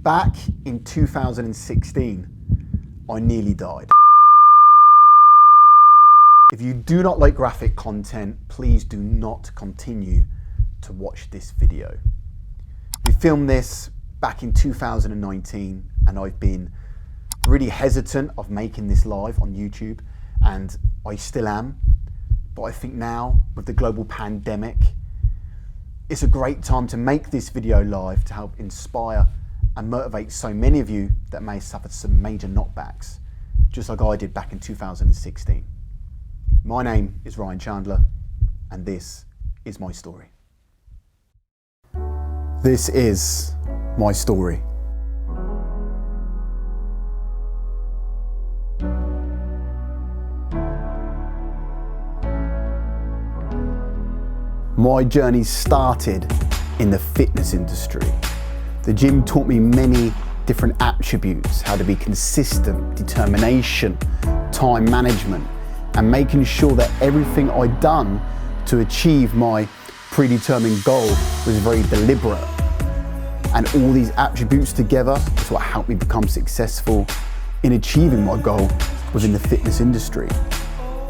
Back in 2016, I nearly died. If you do not like graphic content, please do not continue to watch this video. We filmed this back in 2019 and I've been really hesitant of making this live on YouTube, and I still am. But I think now, with the global pandemic, it's a great time to make this video live to help inspire and motivate so many of you that may have suffered some major knockbacks, just like I did back in 2016. My name is Ryan Chandler, and this is my story. This is my story. My journey started in the fitness industry. The gym taught me many different attributes: how to be consistent, determination, time management, and making sure that everything I'd done to achieve my predetermined goal was very deliberate. And all these attributes together is what helped me become successful in achieving my goal within the fitness industry.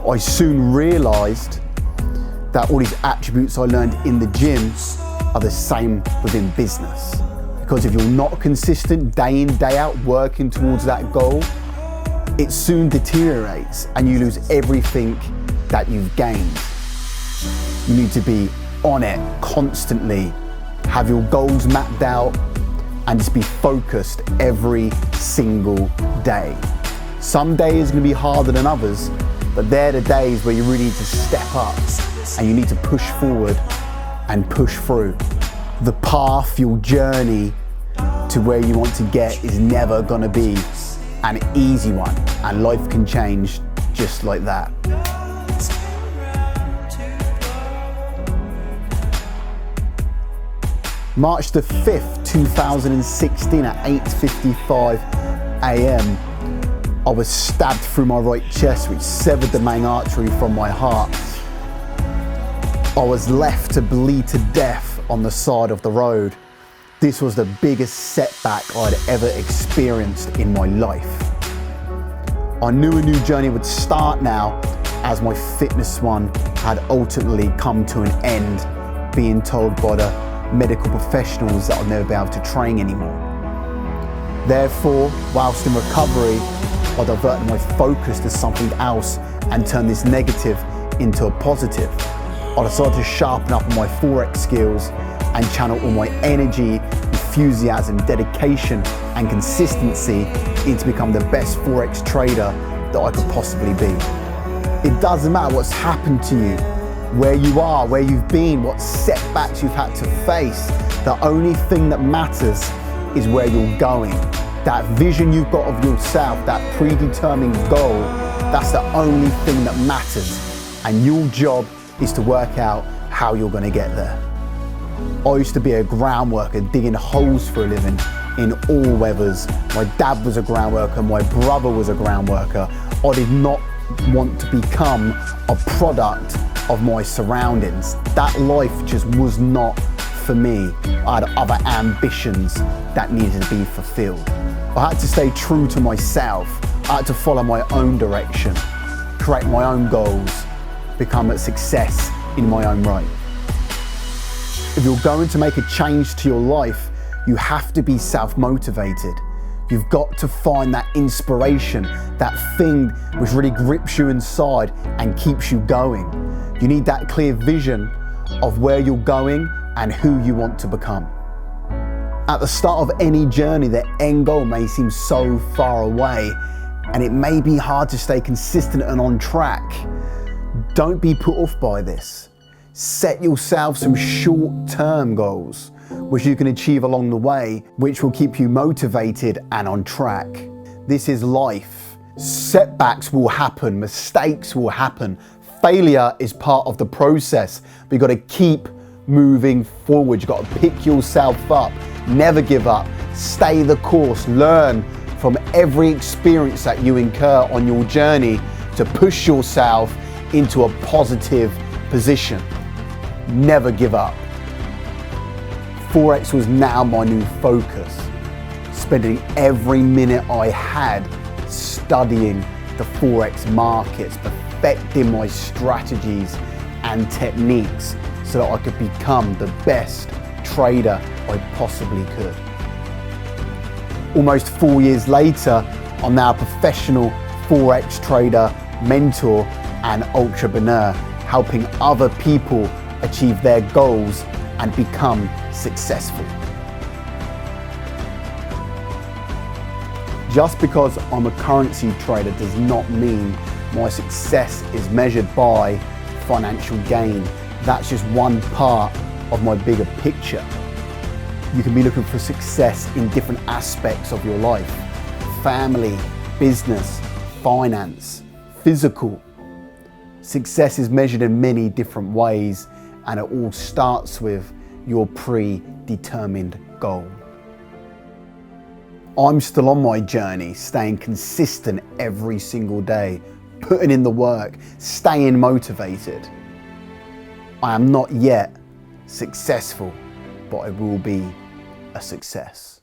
I soon realized that all these attributes I learned in the gym are the same within business. Because if you're not consistent day in, day out working towards that goal, it soon deteriorates and you lose everything that you've gained. You need to be on it constantly, have your goals mapped out, and just be focused every single day. Some days are gonna be harder than others, but they're the days where you really need to step up and you need to push forward and push through. The path, your journey to where you want to get is never gonna be an easy one, and life can change just like that. March the 5th, 2016 at 8:55 a.m. I was stabbed through my right chest, which severed the main artery from my heart. I was left to bleed to death on the side of the road. This was the biggest setback I'd ever experienced in my life. I knew a new journey would start now, as my fitness one had ultimately come to an end, being told by the medical professionals that I'd never be able to train anymore. Therefore, whilst in recovery, I diverted my focus to something else and turned this negative into a positive. I decided to sharpen up on my forex skills and channel all my energy, enthusiasm, dedication, and consistency into becoming the best forex trader that I could possibly be. It doesn't matter what's happened to you, where you are, where you've been, what setbacks you've had to face. The only thing that matters is where you're going. That vision you've got of yourself, that predetermined goal, that's the only thing that matters. And your job is to work out how you're gonna get there. I used to be a ground worker, digging holes for a living in all weathers. My dad was a ground worker, my brother was a ground worker. I did not want to become a product of my surroundings. That life just was not for me. I had other ambitions that needed to be fulfilled. I had to stay true to myself. I had to follow my own direction, create my own goals, become a success in my own right. If you're going to make a change to your life, you have to be self-motivated. You've got to find that inspiration, that thing which really grips you inside and keeps you going. You need that clear vision of where you're going and who you want to become. At the start of any journey, the end goal may seem so far away, and it may be hard to stay consistent and on track. Don't be put off by this. Set yourself some short-term goals, which you can achieve along the way, which will keep you motivated and on track. This is life. Setbacks will happen, mistakes will happen. Failure is part of the process, but you've got to keep moving forward. You've got to pick yourself up, never give up, stay the course, learn from every experience that you incur on your journey to push yourself into a positive position. Never give up. Forex was now my new focus. spending every minute I had studying the forex markets, perfecting my strategies and techniques so that I could become the best trader I possibly could. Almost 4 years later, I'm now a professional forex trader, mentor and entrepreneur, helping other people achieve their goals and become successful. Just because I'm a currency trader does not mean my success is measured by financial gain. That's just one part of my bigger picture. You can be looking for success in different aspects of your life: family, business, finance, physical. Success is measured in many different ways, and it all starts with your predetermined goal. I'm still on my journey, staying consistent every single day, putting in the work, staying motivated. I am not yet successful, but I will be a success.